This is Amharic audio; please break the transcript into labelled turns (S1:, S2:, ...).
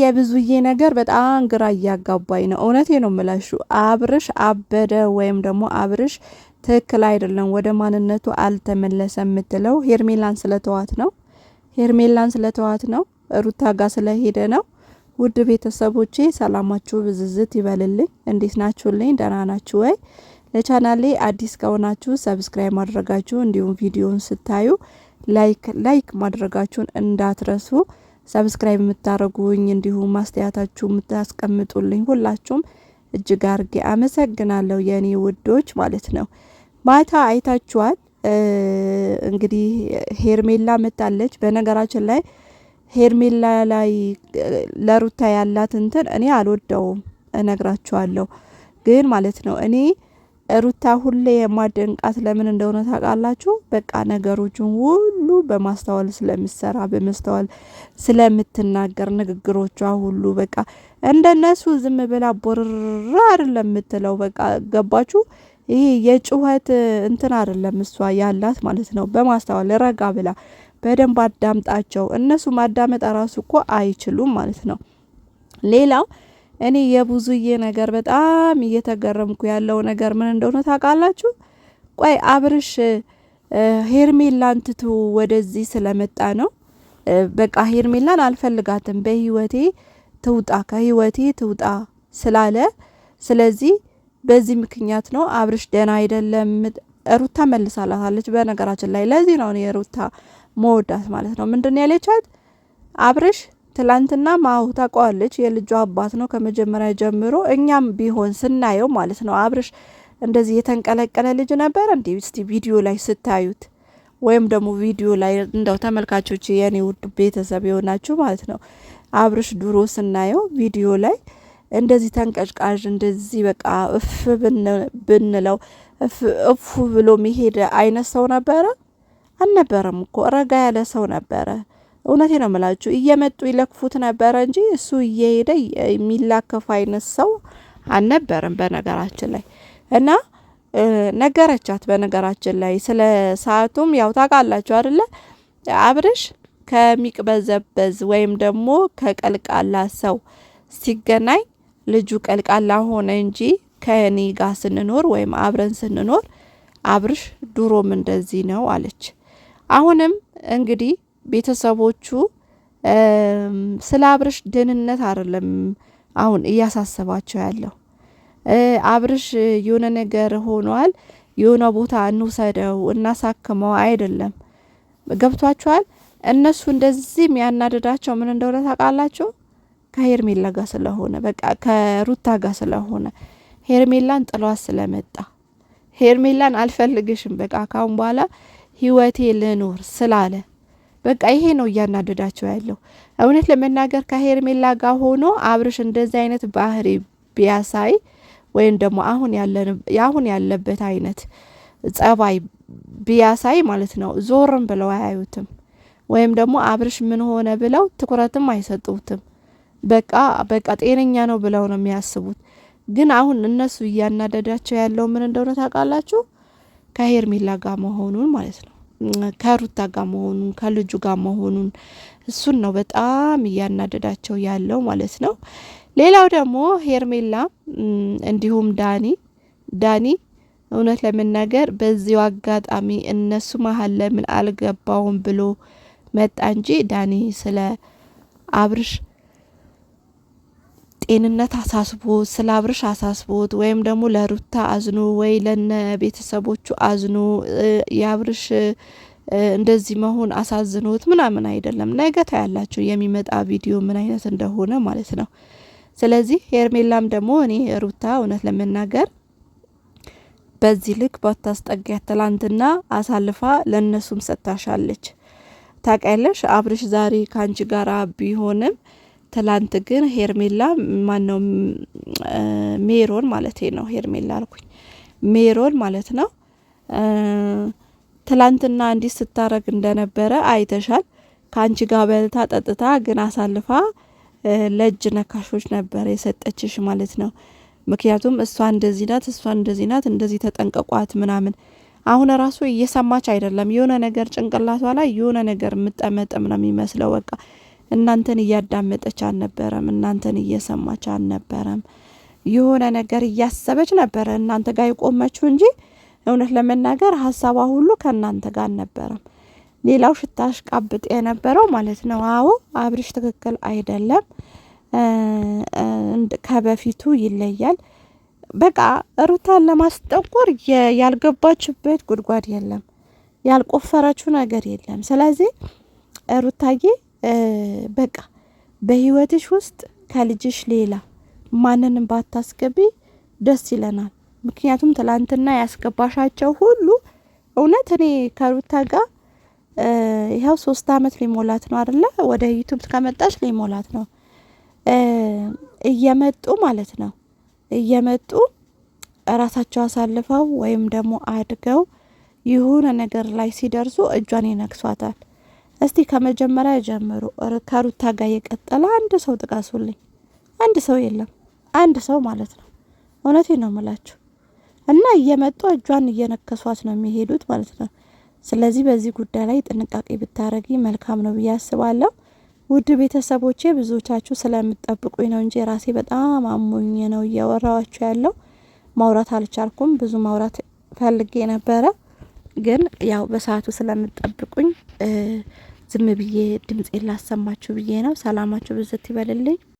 S1: የብዙዬ ነገር በጣም ግራ እያጋባኝ ነው። እውነቴ ነው የምላችሁ። አብርሽ አበደ ወይም ደግሞ አብርሽ ትክክል አይደለም፣ ወደ ማንነቱ አልተመለሰም የምትለው ሄርሜላን ስለተዋት ነው። ሄርሜላን ስለተዋት ነው። ሩታ ጋር ስለሄደ ነው። ውድ ቤተሰቦቼ ሰላማችሁ ብዝዝት ይበልልኝ። እንዴት ናችሁልኝ? ደህና ናችሁ ወይ? ለቻናሌ አዲስ ከሆናችሁ ሰብስክራይብ ማድረጋችሁ እንዲሁም ቪዲዮን ስታዩ ላይክ ማድረጋችሁን እንዳትረሱ። ሰብስክራይብ የምታደርጉኝ እንዲሁም ማስተያየታችሁ የምታስቀምጡልኝ ሁላችሁም እጅግ አርጌ አመሰግናለሁ የኔ ውዶች ማለት ነው። ማታ አይታችኋል እንግዲህ ሄርሜላ መጣለች። በነገራችን ላይ ሄርሜላ ላይ ለሩታ ያላት እንትን እኔ አልወደውም፣ እነግራችኋለሁ። ግን ማለት ነው እኔ ሩታ ሁሌ የማደንቃት ለምን እንደሆነ ታውቃላችሁ? በቃ ነገሮችን ሁሉ በማስተዋል ስለምትሰራ፣ በማስተዋል ስለምትናገር፣ ንግግሮቿ ሁሉ በቃ እንደነሱ ዝም ብላ ቦርራ አይደለም የምትለው። በቃ ገባችሁ? ይሄ የጩኸት እንትን አይደለም እሷ ያላት ማለት ነው። በማስተዋል ረጋ ብላ በደንብ አዳምጣቸው። እነሱ ማዳመጥ ራሱ እኮ አይችሉም ማለት ነው። ሌላው እኔ የብዙዬ ነገር በጣም እየተገረምኩ ያለው ነገር ምን እንደሆነ ታውቃላችሁ? ቆይ አብርሽ ሄርሜላን ትቶ ወደዚህ ስለመጣ ነው። በቃ ሄርሜላን አልፈልጋትም፣ በህይወቴ ትውጣ፣ ከህይወቴ ትውጣ ስላለ ስለዚህ በዚህ ምክንያት ነው አብርሽ ደህና አይደለም። ሩታ መልሳላታለች። በነገራችን ላይ ለዚህ ነው እኔ ሩታ መወዳት ማለት ነው። ምንድን ያለቻት አብርሽ ትላንትና ማው ታውቀዋለች፣ የልጇ አባት ነው ከመጀመሪያ ጀምሮ። እኛም ቢሆን ስናየው ማለት ነው አብርሽ እንደዚህ የተንቀለቀለ ልጅ ነበር እንዴ? እስቲ ቪዲዮ ላይ ስታዩት ወይም ደግሞ ቪዲዮ ላይ እንደው ተመልካቾች የኔ ውድ ቤተሰብ የሆናችሁ ማለት ነው አብርሽ ድሮ ስናየው ቪዲዮ ላይ እንደዚህ ተንቀጭቃዥ እንደዚህ በቃ እፍ ብንለው እፉ ብሎ መሄድ አይነት ሰው ነበረ? አልነበረም እኮ ረጋ ያለ ሰው ነበረ። እውነቴ ነው የምላችሁ። እየመጡ ይለክፉት ነበረ እንጂ እሱ እየሄደ የሚላከፍ አይነት ሰው አልነበረም በነገራችን ላይ። እና ነገረቻት በነገራችን ላይ ስለ ሰዓቱም ያው ታውቃላችሁ አይደለ? አብርሽ ከሚቅበዘበዝ ወይም ደግሞ ከቀልቃላ ሰው ሲገናኝ ልጁ ቀልቃላ ሆነ እንጂ ከኔ ጋር ስንኖር ወይም አብረን ስንኖር አብርሽ ድሮም እንደዚህ ነው አለች። አሁንም እንግዲህ ቤተሰቦቹ ስለ አብርሽ ደህንነት አይደለም አሁን እያሳሰባቸው ያለው። አብርሽ የሆነ ነገር ሆኗል፣ የሆነ ቦታ እንውሰደው እናሳክመው አይደለም። ገብቷቸዋል። እነሱ እንደዚህ የሚያናደዳቸው ምን እንደሆነ ታውቃላችሁ? ከሄርሜላ ጋር ስለሆነ በቃ ከሩታ ጋር ስለሆነ ሄርሜላን ጥሏት ስለመጣ ሄርሜላን አልፈልግሽም በቃ ካሁን በኋላ ህይወቴ ልኖር ስላለ በቃ ይሄ ነው እያናደዳቸው ያለው። እውነት ለመናገር ከሄርሜላ ጋር ሆኖ አብርሽ እንደዚህ አይነት ባህሪ ቢያሳይ ወይም ደግሞ አሁን ያለበት አይነት ጸባይ ቢያሳይ ማለት ነው ዞርም ብለው አያዩትም። ወይም ደግሞ አብርሽ ምን ሆነ ብለው ትኩረትም አይሰጡትም። በቃ ጤነኛ ነው ብለው ነው የሚያስቡት። ግን አሁን እነሱ እያናደዳቸው ያለው ምን እንደሆነ ታውቃላችሁ? ከሄርሜላ ጋር መሆኑን ማለት ነው፣ ከሩታ ጋር መሆኑን፣ ከልጁ ጋር መሆኑን እሱን ነው በጣም እያናደዳቸው ያለው ማለት ነው። ሌላው ደግሞ ሄርሜላ እንዲሁም ዳኒ እውነት ለመናገር በዚሁ አጋጣሚ እነሱ መሀል ለምን አልገባውም ብሎ መጣ እንጂ ዳኒ ስለ አብርሽ ጤንነት አሳስቦት ስለ አብርሽ አሳስቦት ወይም ደግሞ ለሩታ አዝኖ ወይ ለነ ቤተሰቦቹ አዝኖ የአብርሽ እንደዚህ መሆን አሳዝኖት ምናምን አይደለም። ነገ ታያላችሁ የሚመጣ ቪዲዮ ምን አይነት እንደሆነ ማለት ነው። ስለዚህ ሄርሜላም ደግሞ እኔ ሩታ እውነት ለመናገር በዚህ ልክ ባታስጠጋት ትላንትና አሳልፋ ለነሱም ሰጥታሻለች። ታውቂያለሽ አብርሽ ዛሬ ካንቺ ጋራ ቢሆንም ትላንት ግን ሄርሜላ ማነው ሜሮን ማለት ነው፣ ሄርሜላ አልኩኝ ሜሮን ማለት ነው። ትላንትና እንዲህ ስታረግ እንደነበረ አይተሻል። ካንቺ ጋር በልታ ጠጥታ ግን አሳልፋ ለእጅ ነካሾች ነበር የሰጠችሽ ማለት ነው። ምክንያቱም እሷ እንደዚህ ናት እንደዚህ ተጠንቀቋት ምናምን። አሁን ራሱ እየሰማች አይደለም። የሆነ ነገር ጭንቅላቷ ላይ የሆነ ነገር ምጠመጥም ነው የሚመስለው። በቃ እናንተን እያዳመጠች አልነበረም፣ እናንተን እየሰማች አልነበረም። የሆነ ነገር እያሰበች ነበረ እናንተ ጋር የቆመችው እንጂ እውነት ለመናገር ሀሳቧ ሁሉ ከእናንተ ጋር አልነበረም። ሌላው ሽታሽቃብጥ የነበረው ማለት ነው። አዎ አብርሽ ትክክል አይደለም፣ ከበፊቱ ይለያል። በቃ ሩታን ለማስጠቆር ያልገባችበት ጉድጓድ የለም፣ ያልቆፈረችው ነገር የለም። ስለዚህ ሩታዬ በቃ በህይወትሽ ውስጥ ከልጅሽ ሌላ ማንንም ባታስገቢ ደስ ይለናል። ምክንያቱም ትላንትና ያስገባሻቸው ሁሉ እውነት እኔ ከሩታ ጋር ይኸው 3 አመት ሊሞላት ነው አይደለ? ወደ ዩቲዩብ ከመጣች ሊሞላት ነው። እየመጡ ማለት ነው እየመጡ ራሳቸው አሳልፈው ወይም ደግሞ አድገው የሆነ ነገር ላይ ሲደርሱ እጇን ይነክሷታል። እስቲ ከመጀመሪያ ጀምሮ ከሩታ ጋር የቀጠለ አንድ ሰው ጥቀሱልኝ። አንድ ሰው የለም፣ አንድ ሰው ማለት ነው። እውነቴን ነው የምላችሁ። እና እየመጡ እጇን እየነከሷት ነው የሚሄዱት ማለት ነው። ስለዚህ በዚህ ጉዳይ ላይ ጥንቃቄ ብታረጊ መልካም ነው ብዬ አስባለሁ። ውድ ቤተሰቦቼ ብዙዎቻችሁ ስለምትጠብቁኝ ነው እንጂ ራሴ በጣም አሞኝ ነው እያወራኋችሁ ያለው። ማውራት አልቻልኩም። ብዙ ማውራት ፈልጌ ነበረ፣ ግን ያው በሰዓቱ ስለምትጠብቁኝ ዝም ብዬ ድምጼን ላሰማችሁ ብዬ ነው። ሰላማችሁ ብዝት ይበልልኝ።